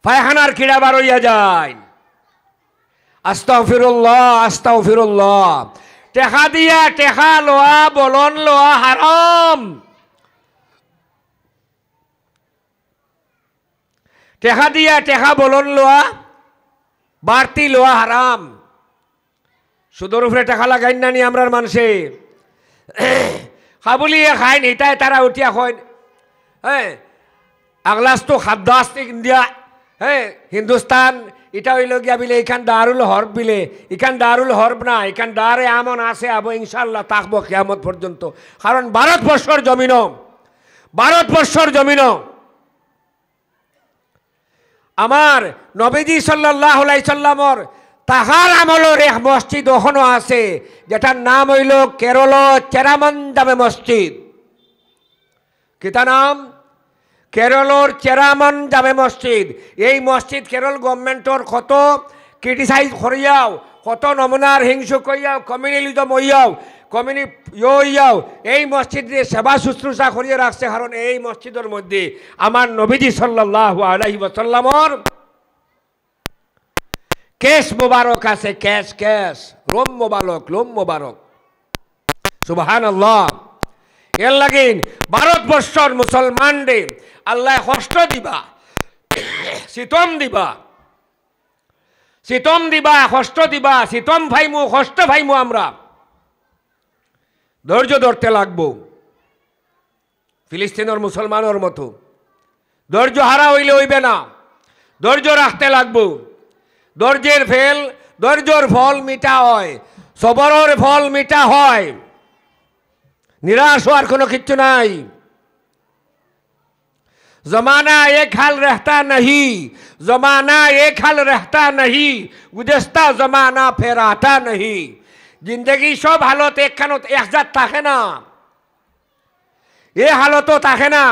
পায়খানার কিড়া বার হইয়া যায়। আস্তাগফিরুল্লাহ আস্তাগফিরুল্লাহ। টেকা দিয়া টেকা লোয়া বলন লোয়া হারাম। টেকা দিয়া টেকা বলন লোয়া বাড়তি লোয়া হারাম। সুদর উপরে টাকা লাগাই না নি আমরার মানুষে খাবুলিয়ে খায় নিতাই তারা উঠিয়া হয়। হ্যাঁ আগলাস তো খাদ্যাস ইন্ডিয়া, হ্যাঁ হিন্দুস্তান এটা হইল গিয়া বিলে এখান দারুল হরব বিলে, এখান দারুল হরব না, এখান দারে আমন আছে আবো ইনশাল্লাহ থাকবো কিয়ামত পর্যন্ত। কারণ ভারতবর্ষর জমিন, ভারতবর্ষর জমিন আমার নবীজি সাল্লাল্লাহু আলাইহি সাল্লামর তাহার আমলের এক মসজিদ ওখানো আছে যেটার নাম হইল কেরল চেরামন মসজিদ। কিতা নাম? কেরলর চেরামন জামে মসজিদ। এই মসজিদ কেরল গভর্নমেন্টর কত ক্রিটিসাইজ করিয়াও, কত নমুনার হিংসুক হইয়াও, কমিউনিলিজম হইয়াও, হইয়াও এই মসজিদে সেবা শুশ্রূষা করিয়া রাখছে। কারণ এই মসজিদের মধ্যে আমার নবীজি সাল্লাল্লাহু আলাইহি ওয়াসাল্লামর কেশ মোবারক আছে, কেশ কেশ লোম মোবারক, লোম মোবারক। সুবহানাল্লাহ। এর লাগিন ভারতবর্ষর মুসলমানদের আল্লাহ কষ্ট দিবা, সিতম দিবা, সিতম দিবা, কষ্ট দিবা, সিতম ভাইমু, কষ্ট ভাইমু। আমরা ধৈর্য ধরতে লাগবো ফিলিস্তিনের মুসলমানের মতো। ধৈর্য হারা হইলে হইবে না, ধৈর্য রাখতে লাগবো। ধৈর্যের ফল মিঠা হয়, সবরের ফল মিঠা হয়। নিরাশ হওয়ার কোনো কিচ্ছু নাই। जमाना एक हाल रहता नहीं, जमाना एक हाल रहता नहीं, गुज़श्ता जमाना फिर आता नहीं। जिंदगी सब हालत एक खानत एक जात থাকে না, এই হালতও থাকে না।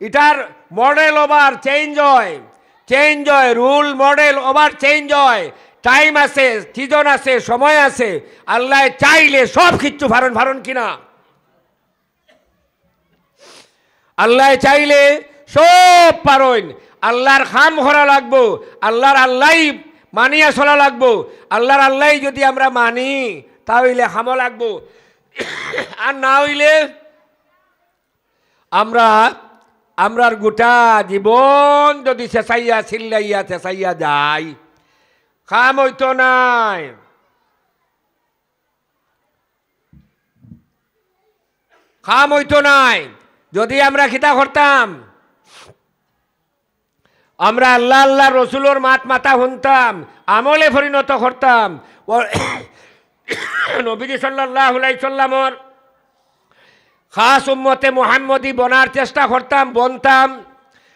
এটার মডেল ওভার চেঞ্জ হয়, চেঞ্জ হয়, রুল মডেল ওভার চেঞ্জ হয়। টাইম আছে, সিজন আছে, সময় আছে। আল্লাহ চাইলে সব কিছু ভারণ ভারণ কিনা, আল্লাহ চাইলে সব পারইন। আল্লাহর খাম করা লাগবো, আল্লাহর আল্লাহ মানিয়া চলা লাগবো। আল্লাহর আল্লাহ যদি আমরা মানি তাহলে খামো লাগবো, আর না হইলে আমরার গোটা জীবন যদি চেঁচাইয়া চিল্লাইয়া চেঁচাইয়া যাই, খাম হইতো নাই। খাম হইতো নাই যদি আমরা খিতা করতাম, আমরা আল্লাহ আল্লাহ রসুলোর মাত মাথা শুনতাম, আমলে পরিণত করতাম। নবীজি সাল্লাল্লাহু আলাইহি সাল্লামর খাস উম্মতে মুহাম্মদী বনার চেষ্টা করতাম, বনতাম।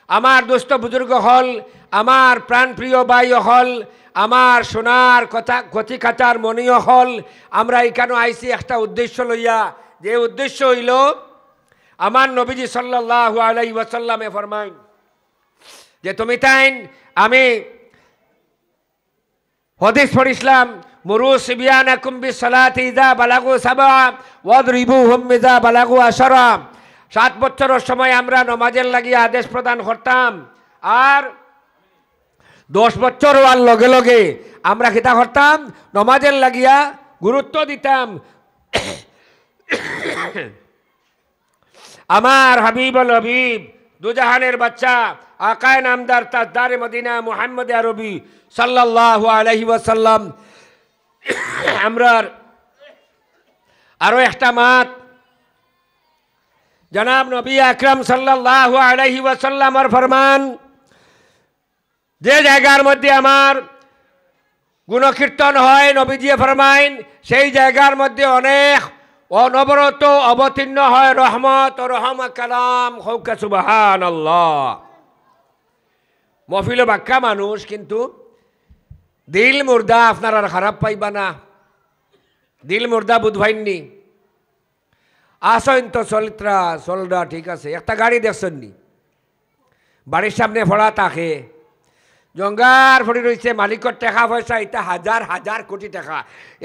আমার দোস্ত বুজুর্গ হল, আমার প্রাণপ্রিয় ভাই হল, আমার সোনার কথা কথি কাটার মনীয় হল, আমরা এখানে আইসি একটা উদ্দেশ্য লইয়া। যে উদ্দেশ্য হইল আমার নবীজি সাল্লাল্লাহু আলাইহি ওয়াসাল্লামে ফরমাইন যে তুমি তাইন, আমি হাদিস পড়িছিলাম, মুরু সিবিয়ানাকুম বিসসালাতি ইযা বালাগু সাবআ ওয়াদরিবুহুম ইযা বালাগু আশরা। 7 বছরের সময় আমরা নামাজের লাগিয়ে আদেশ প্রদান করতাম, আর 10 বছর হওয়ার লগে লগে আমরা কিতা করতাম, নামাজের লাগিয়া গুরুত্ব দিতাম। আমার হাবিবুল হাবিব দুজাহানের বাচ্চা আকায়ে নামদার তাজদারে মদিনা মুহাম্মদ আরবি সাল্লাল্লাহু আলাইহি ওয়াসাল্লাম আমরার আরো একটা মাত জনাব নবী আকরাম সাল্লাল্লাহু আলাইহি ওয়াসাল্লামের ফরমান, যে জায়গার মধ্যে আমার গুণকীর্তন হয়, নবীজি ফরমাইন সেই জায়গার মধ্যে অনেক অনবরত অবতীর্ণ হয় রহমত ও রহমা কালাম। হৌকা সুবহানাল্লাহ। মফিল বাক্কা মানুষ, কিন্তু দিল মুর্দা। আপনার আর খারাপ পাইবা না, দিল মুর্দা বুধভাইননি। আসেন তো চলিত্রা চলরা ঠিক আছে। একটা গাড়ি দেখছেন নি, বাড়ির সামনে ফড়া তাকে জঙ্গার ফড়ি রয়েছে, মালিকর টাকা পয়সা এটা হাজার হাজার কোটি টাকা।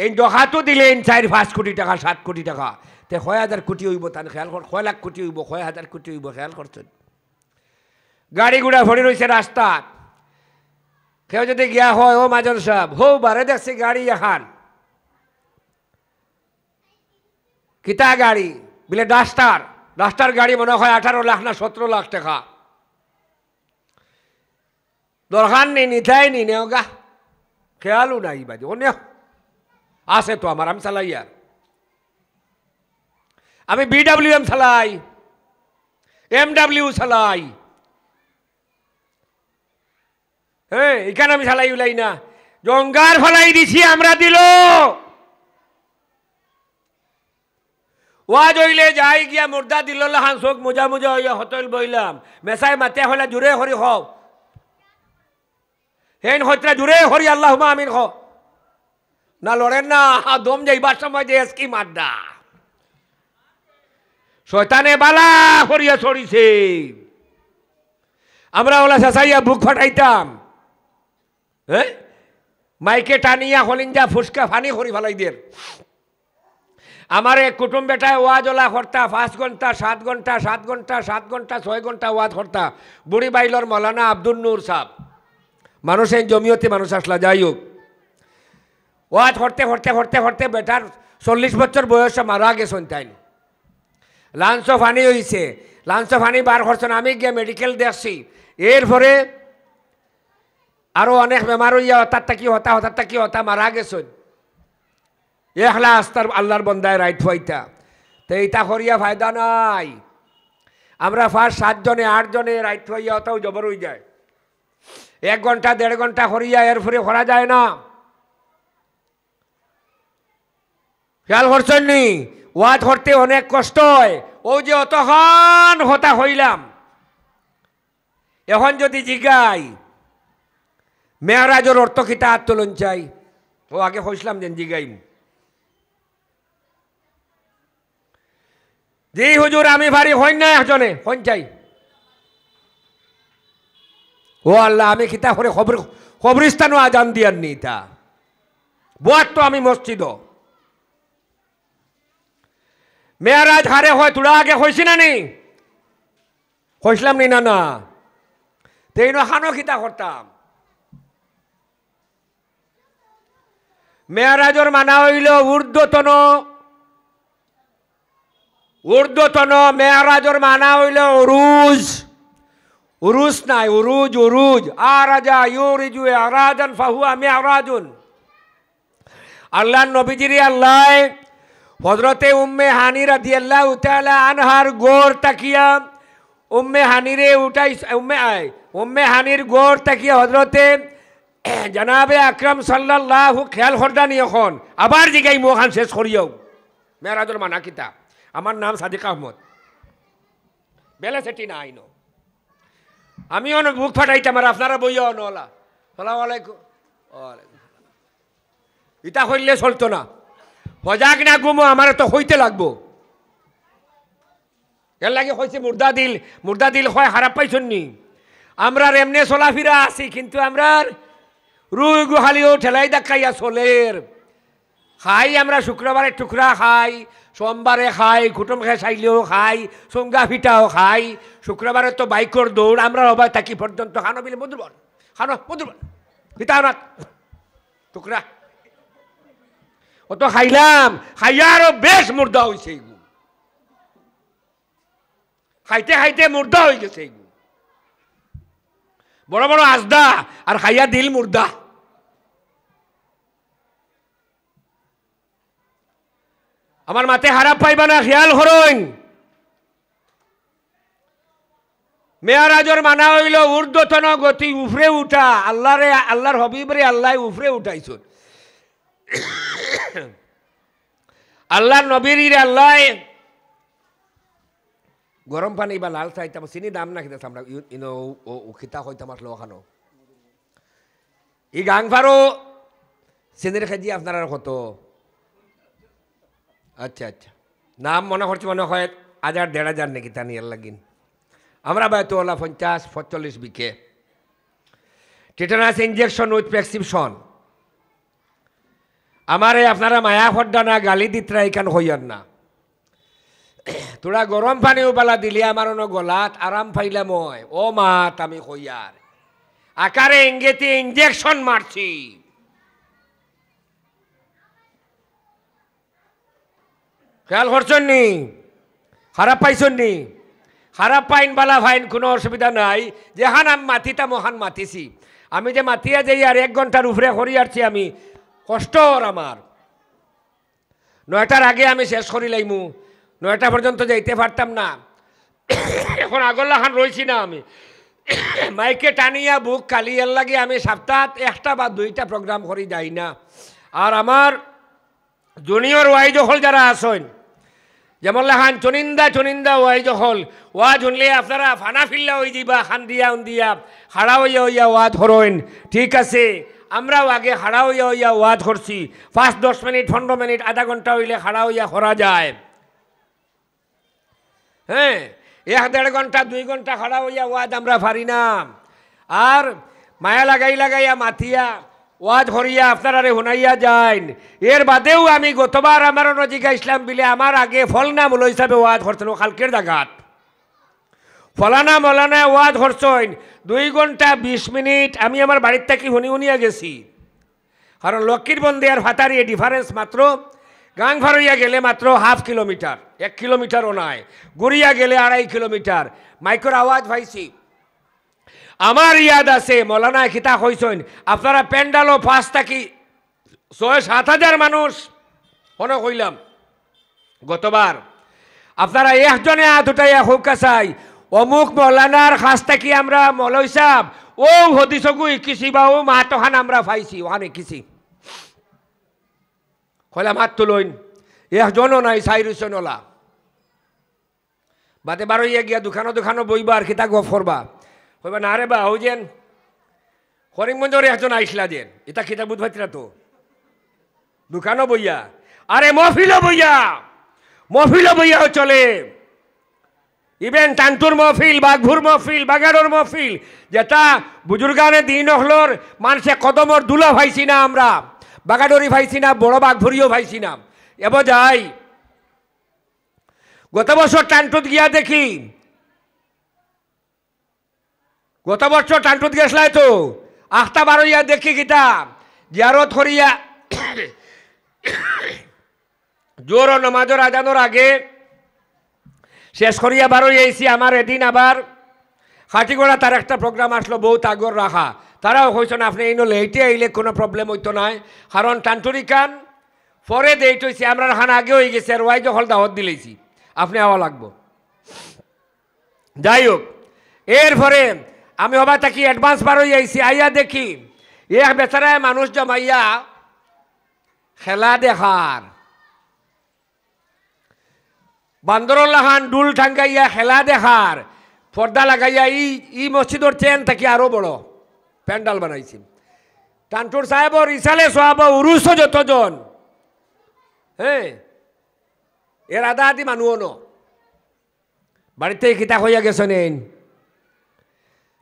এই ডকাতো দিলেন 4-5 কোটি টাকা, 7 কোটি টাকা, তে 6,000 কোটি হইব। তান খেয়াল কর, 6 লাখ কোটি হইব, 6,000 কোটি হইব, খেয়াল করছেন? গাড়ি গুড়া ফড়ি রয়েছে রাস্তা। কেউ যদি গিয়া হয়, ও মাজন সাহেব হো বারে দেখছি গাড়ি এখান কিতা গাড়ি বলে ডাস্টার, ডাস্টার গাড়ি মনে হয় 18 লাখ না 17 লাখ টাকা। দরকার নেই, নিতাই নি নেওগা, খেয়ালও নাই বাজে অন্য আছে তো আমার, আমি চালাই আর আমি BWM চালাই, MW চালাই, হ্যাঁ এখানে আমি চালাই উলাই না, জঙ্গার ফলাই দিছি আমরা দিল। ওয়াজ হইলে যাই গিয়া মুর্দা দিল হান চোখ মোজা মোজা হইয়া হতল বইলাম, মেসাই মাতে হলে জুড়ে হরি হও, হেন হইতরা জুড়ে হরি আল্লাহুম্মা আমিন হ না, লড়েন না দম যাইবার সময় যে এসকি মাদ্দা শয়তানে বালা হরিয়া ছড়িছে। আমরা ওলা শেষাইয়া বুক ফাটাইতাম, হ্যাঁ মাইকে টানিয়া হলিঞ্জা ফুসকা ফানি হরি ফেলাই দের। আমার এক কুটুম বেটায় ওয়াজ ওলা করতা 5 ঘন্টা 7 ঘন্টা 7 ঘন্টা 7 ঘন্টা 6 ঘন্টা ওয়াজ করতা। বুড়ি বাইলর মৌলানা আব্দুল নূর সাহেব, মানুষের জমিয়তে মানুষ আসলা, যাই হোক ওয়াজ করতে করতে করতে করতে বেটার 40 বছর বয়সে মারা গেছেন তাই। লাঞ্চ ফানি হয়েছে, লাঞ্চ ফানি বার করছেন, আমি গিয়ে মেডিকেল দেখছি। এরপরে আরো অনেক বেমার হইয়া হঠাৎ কি হতা মারা গেছেন। একলা আস্তার আল্লাহর বন্দায় রাইট হইতা, তো এইটা করিয়া ফায়দা নাই। আমরা ফার্স্ট 7 জনে 8 জনে রাইট হইয়া হতাও জবর হয়ে যায়, 1 ঘন্টা 1.5 ঘন্টা করিয়া এরপরে করা যায় না। খেয়াল করছেন নি, ওয়াজ করতে অনেক কষ্ট হয়। ও যে অতক্ষণ হতা হইলাম, এখন যদি জিগাই মেয়ারাজের অর্থ কিতা আত্মলন চাই, ও আগে হইসলাম যেন জিগাইম জি হুজুর আমি ভারি হইন না একজনে হইন চাই। ও আল্লাহ আমি কিতা করে কবরিস্তানও আজান দিয়ার নি, তা বুয়ার তো আমি মসজিদ মেয়ারাজ হারে হয় তোরা আগে হয়েছি না নি, হইসলাম নি না না, তেই খানো খিতা করতাম। মেয়ারাজর মানা হইল ঊর্ধ্বতন, ঊর্ধ্বতন মেয়ারাজর মানা হইল উরুজ, উরুজ নাই উরুজ, উরুজ আরাজা ইউরিজু আরাজান ফাহুয়া মেয়ারাজুন। আল্লাহ নবীজিরি আল্লাহ হযরতে উম্মে হানি রাদিয়াল্লাহু তাআলা আনহার গোর তাকিয়া উম্মে হানিরে উঠাই, উম্মে হানির গোর তাকিয়া হযরতে জনাবে আকরাম সাল্লাল্লাহু খেয়াল করদানি। এখন আবার জিগাই মোখান শেষ করিও মেরাজুল মানা কিতা। আমার নাম সাদিক আহমদ, বেলা সেটি না আইনো, আমি অনেক বুক ফাটাইতাম আর আপনারা বইয়া নলা সালাম আলাইকুম ইটা হইলে চলতো না। হজাক না গুমো আমার তো হইতে লাগবো, এর লাগে হয়েছে মুর্দা দিল হয় খারাপ পাইছেন নি। আমরা এমনি চলাফিরা আছি, কিন্তু আমরা রুই গুহালিও ঠেলাই দেখাইয়া চলের খাই। আমরা শুক্রবারে টুকরা খাই, সোমবারে খাই, কুটুম খাই চাইলেও খাই, চুঙ্গা ফিটাও খাই। শুক্রবারে তো বাইকর দৌড়, আমরা অবাই থাকি পর্যন্ত খানো বিলে মধুরবন খানো মধুরবন ফিটাও না টুকরা অত খাইলাম, খাইয়া আরো বেশ মুর্দা হয়েছে, খাইতে খাইতে মুর্দা হয়ে গেছে। বড় বড় আজদা আর খাইয়া দিল মুর্দা। আমার মাতে খারাপ পাইবা না, খেয়াল করুন। মেয়ারাজর মানা হইল ঊর্ধ্বতন গতি, উফরে উঠা। আল্লাহর হবিবরে আল্লাহ উফরে উঠাইছ। আল্লাহর নবীর আল্লাহ গরম পানি বা লাল চাইতাম চিনি দাম না খেতে আমরা খিতা হইতাম আসলো ওখানো ই গাং ফারো চিনির খেজি আপনার কত? আচ্ছা আচ্ছা, নাম মনে করছি মনে হয় 1000-1500 নাকি তা নিয়ে লাগিন। আমরা বাইতো ওলা 50-45 বিকে টিটানাস ইঞ্জেকশন উইথ প্রেসক্রিপশন। আমারে আপনারা মায়া ফড্ডা না গালি দিতরা এখান হইয়ার না। তোরা গরম পানি উবালা দিলি আমার গলাত আরাম পাইলাম। ও মাত আমি হইয়ার আকারে ইঙ্গেতে ইঞ্জেকশন মারছি। খেয়াল করছেন নি? খারাপ পাইছেন নি? খারাপ পাইন বালা ফাইন, কোনো অসুবিধা নাই। যেহান আমি মাতিতা মহান মাতিছি, আমি যে মাতিয়া যাই আর 1 ঘন্টার উপরে করি আসছি, আমি কষ্ট আমার 9টার আগে আমি শেষ করি লাইমু, 9টা পর্যন্ত যাইতে পারতাম না। এখন আগল্লা খান রয়েছি না আমি, মাইকে টানিয়া বুক কালি এর লাগে আমি সপ্তাহ 1টা বা 2টা প্রোগ্রাম করি যাই না। আর আমার জুনিয়র ওয়াইজ হল যারা আসেন, যেমন লেখান চনিন্দা ওয়াইজ হল, ওয়াজ শুনলে আপনারা ফানা ফিল্লা হয়ে যাবা, খান দিয়া উন্দিয়া হাড়া হইয়া ওয়াজ হরইন। ঠিক আছে, আমরাও আগে হাড়া হইয়া ওয়াজ করছি, 5-10 মিনিট 15 মিনিট আধা ঘন্টা হইলে হাড়া হইয়া করা যায়। হ্যাঁ, 1-1.5 ঘন্টা 2 ঘন্টা খাড়া হইয়া ওয়াজ আমরা পারি না। আর মায়া লাগাইয়া মাথিয়া ওয়াজ হরিয়া আপনারা শুনাইয়া যাইন। এর বাদেও আমি গতবার আমার নজিকা ইসলাম বিলে আমার আগে ফলনা মূল হিসাবে ওয়াজ করছেন কালকের জাগাত, ফলানা মলানা ওয়াজ করছেন 2 ঘন্টা 20 মিনিট। আমি আমার বাড়ির থেকে শুনিয়া গেছি, কারণ লক্ষ্মীর বন্দে আর ফাতারি ডিফারেন্স মাত্র গাং ফারইয়া গেলে মাত্র 1/2 কিলোমিটার, 1 কিলোমিটারও নাই, গড়িয়া গেলে 2.5 কিলোমিটার। মাইকর আওয়াজ পাইছি। আমার ইয়াদ আছে মৌলানা খিতা কইছেন আপনারা প্যান্ডালও 5 থেকে 6-7 হাজার মানুষ হনো কইলাম। গতবার আপনারা একজনে হাত উঠাইয়া হৌকা চাই অমুক মৌলানার কাছ থেকে আমরা মৌলই সাহেব ও হদিসগু ইকিছি বা ও মাতহান আমরা পাইছি, ওখানে কিছি কইলাম হাত তুলইন। একজনও নাই, 4 নলা বাদে বারইয়া গিয়া দোকানো বইবা আর খিতা গপ করবা। কইবা না রে বা ও যেন করিমগঞ্জের একজন আইসলা যেন, এটা খিতা বুধ ভাইতরা তো দোকানও বইয়া, আরে মহফিলও বইয়া চলে। ইভেন টান্টুর মহফিল, বাঘভুর মহফিল, বাগাড়োর মহফিল, যেটা বুজুর্গানে দিন হলোর মানুষে কদমর দুলা ভাইছি না, আমরা বাগাডরি ভাইছি না, বড় বাঘভুরিও ভাইছি না। এবার যাই গত বছর টান্টুত গিয়া দেখি, গত বছর টান্টুত গেছলাই তো 8টা 12 দেখি গীতা জিয়ারত করিয়া জোর ও নমাজর আজানোর আগে শেষ করিয়া 12 আইসি। আমার এদিন আবার খাটিগড়া তার একটা প্রোগ্রাম আসলো বহুত আগর রাখা, তারাও কইছেন আপনি এই লেটে আইলে কোনো প্রবলেম হইতো নাই, কারণ টান্টুরি কান পরে দেইট হয়েছে, আমরা খান আগে হয়ে গেছে আর ওয়াই যখন দাওয়াত দিলেছি আপনি আওয়া লাগবো। যাই হোক, এরপরে আমি হবা থাকি অ্যাডভান্স 12 আইসি, আইয়া দেখি এক বেচারায় মানুষ জমাইয়া খেলা দেখার, বান্দরুল্লাহান ডুল ঠাঙ্গাইয়া খেলা দেখার পর্দা লাগাইয়া ই মসজিদর চেন থাকি আরো বড় প্যান্ডাল বানাইছি। টান্টুর সাহেবর ইসালে সোহাব উরুষ যতজন, হ্যাঁ এর আদা আদি মানুষ ন বাড়িতে খিতা হইয়া গেছেন।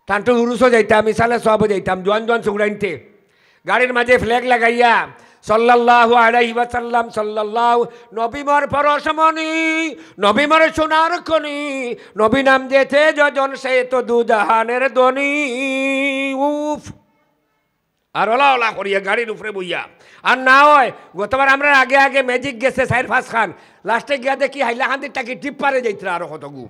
টান্টুর উরুষও যাইতাম, ইসালে সোহাবও যাইতাম, জোয়ান সুগড়াইতে গাড়ির মাঝে ফ্ল্যাগ লাগাইয়া সাল্লাল্লাহু আলাইহি ওয়াসাল্লাম সাল্লাল্লাহু, নবী মোর পরশমণি, নবী মোর সোনার খনি, নবী নাম যেতে যজন সে তো দুজাহানের ধনী। উফ, আর ওলা করিয়া গাড়ির উপরে বইয়া। আর না হয় গতবার আমরা আগে ম্যাজিক গেছে 4-5 খান, লাস্টে গিয়া দেখি হাইলাকান্দির টাকি টিপ পারে যাইতরা আরো কতগু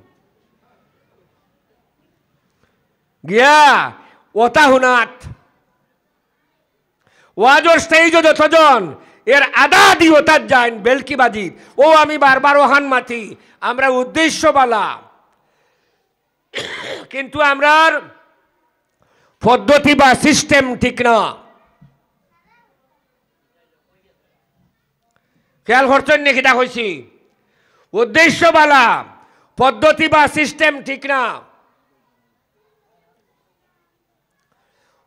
গিয়া ওতা হুনাত ওয়াজর স্টেজ যতজন এর আদা দি ওতার যান বেলকি বাজি। ও আমি বারবার ওহান মাতি, আমরা উদ্দেশ্য বালা, কিন্তু আমরার পদ্ধতি বা সিস্টেম ঠিক না। খেয়াল করছেন নাকি? তা কইছি উদ্দেশ্য বালা, পদ্ধতি বা সিস্টেম ঠিক না।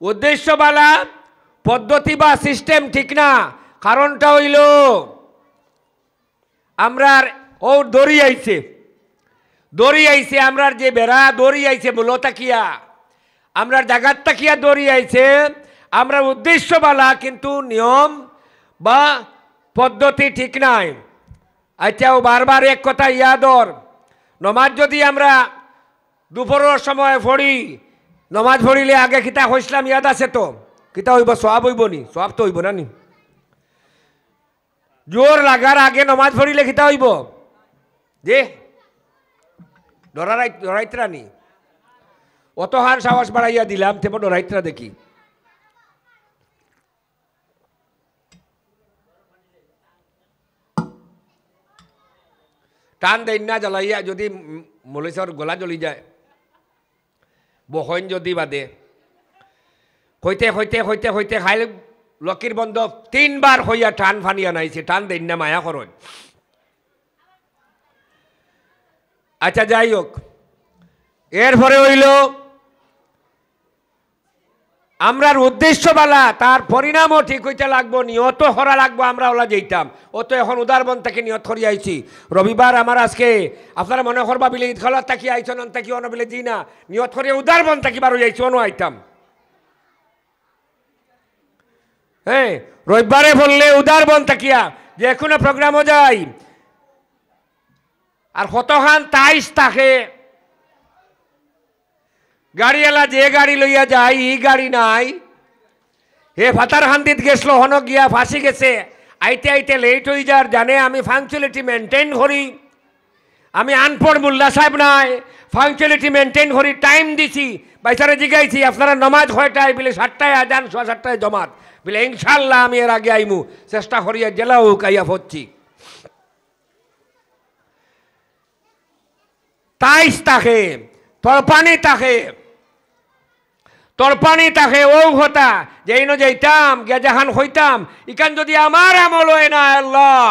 উদ্দেশ্য বালা, পদ্ধতি বা সিস্টেম ঠিক না। কারণটা হইল আমরার ও দড়ি আইছে আমরার যে বেড়া দড়ি আইছে মূলত কিয়া আমরার জাগাত তাকিয়া দড়ি আইছে। আমরা উদ্দেশ্য বালা, কিন্তু নিয়ম বা পদ্ধতি ঠিক নাই। আচ্ছাও বারবার এক কথা ইয়াদর, নমাজ যদি আমরা দুপুরের সময় পড়ি, নমাজ পড়িলে আগে কিতা হইসলাম ইয়াদ আছে তো? কিতা হইব? সওয়াব হইব নি? সওয়াব তো হইব না নি? জোর লাগার আগে নমাজ পড়িলে কিতা হইব? যে ডরাইতরা নি অত হান সাহস বাড়াইয়া দিলাম তেমন ডরাইতরা দেখি টান দেন না জ্বালাইয়া যদি মলেশ্বর গলা জ্বলি যায় বহন যদি বাদে হইতে হইতে হইতে হইতে খাইলে লক্ষ্মীর বন্ধ 3 বার হইয়া টান ফানিয়া নাইছে টান দেন না মায়া করেন আচ্ছা যাই হোক এরপরে হইল আমরার উদ্দেশ্য বালা তার পরিণামও ঠিক হইতে লাগবো নিয়ত হরা লাগবো আমরা ওলা যেতাম ও তো এখন উদারবন থেকে নিয়ত করি আইছি রবিবার আমার আজকে আপনারা মনে করবা বিলে ঈদ খালার তাকি আইছেন তাকি অন বিলে জি না নিয়ত করিয়া উদারবন তাকি বারো যাইছি অন আইতাম হ্যাঁ রবিবারে বললে উদারবন তাকিয়া যে কোনো প্রোগ্রামও যাই আর কতখান তাইশ থাকে গাড়িওয়ালা যে গাড়ি লইয়া যায় ই গাড়ি নাই হে ফাতার হান্দিত গেছিল হন গিয়া ফাঁসি গেছে আইতে আইতে লেট হয়ে যার জানে আমি ফাংচুয়ালিটি মেনটেন করি আমি আনপড় মোল্লা সাহেব নাই ফাংচুয়ালিটি মেনটেন করি টাইম দিছি বাইসারে জিগাইছি আপনারা নমাজ কয়টায় বলে 7টায় আজান 7:30টায় জমাত বলে ইনশাল্লাহ আমি এর আগে আইমু চেষ্টা করিয়া জেলাও কাইয়া হচ্ছি তাইশ তাকে তোর পানি তাকে ও হতা যেই ন যাইতাম গিয়া জাহান হইতাম ইকান যদি আমার আমল হয় না আল্লাহ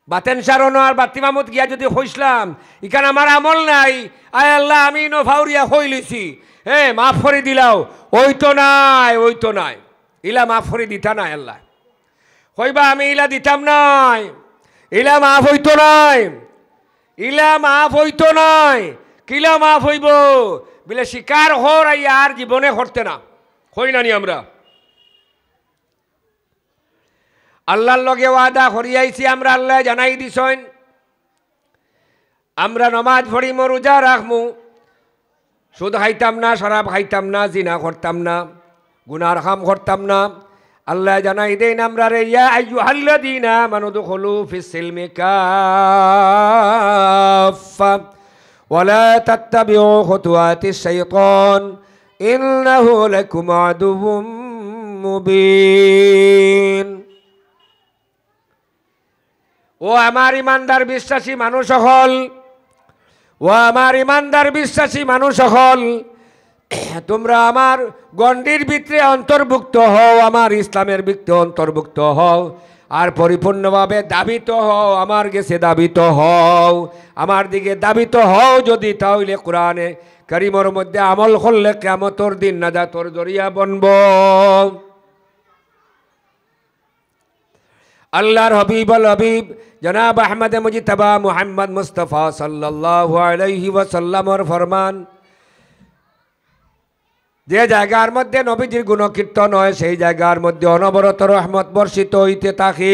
বাতেন সারণ আর বাতি মামুদ গিয়া যদি হইসলাম ইকান আমার আমল নাই আয় আল্লাহ আমি ন ফাউরিয়া হইলিছি হ্যাঁ মাফ করে দিলাও ওই তো নাই ইলা মাফ করে দিতা নাই আল্লাহ কইবা আমি ইলা দিতাম নাই ইলা মাফ হইতো নাই ইলা মাফ হইতো নাই কিলা মাফ হইব বলে শিকার হর আর জীবনে করতে না হই নানি আমরা আল্লাহর লগে ওয়াদা করিয়াইছি আমরা আল্লাহ জানাই দিছেন আমরা নমাজ পড়িমু রোজা রাখমু সুদ খাইতাম না শরাব খাইতাম না জিনা করতাম না গুনার কাম করতাম না আল্লাহ জানাই দেন আমরা রে ইয়া আইয়ুহাল্লাযীনা আমানু দুখুলু ফিস সিলমি কাফা ওয়ালা তাত্তাবিউ খুতুওয়াতিশ শাইতান ইন্নাহু লাকুম আদুউম মুবিন ও আমার ইমানদার বিশ্বাসী মানুষ হল তোমরা আমার গণ্ডির ভিতরে অন্তর্ভুক্ত হও আমার ইসলামের ভিতরে অন্তর্ভুক্ত হও আর পরিপূর্ণভাবে দাবিত হও আমার কাছে দাবিত হও আমার দিকে দাবিত হও যদি তাহলে কোরআনে কারিমের মধ্যে আমল করলে কিয়ামতের দিন নাজাতের জরিয়া বনব আল্লাহর হবিবুল হবিব জনাব আহমদ মুজতবা মুহাম্মদ মুস্তাফা সাল্লাল্লাহু আলাইহি ওয়াসাল্লামের ফরমান যে জায়গার মধ্যে নবীজির গুণকীর্তন হয় সেই জায়গার মধ্যে অনবরত রহমত বর্ষিত হইতে থাকে।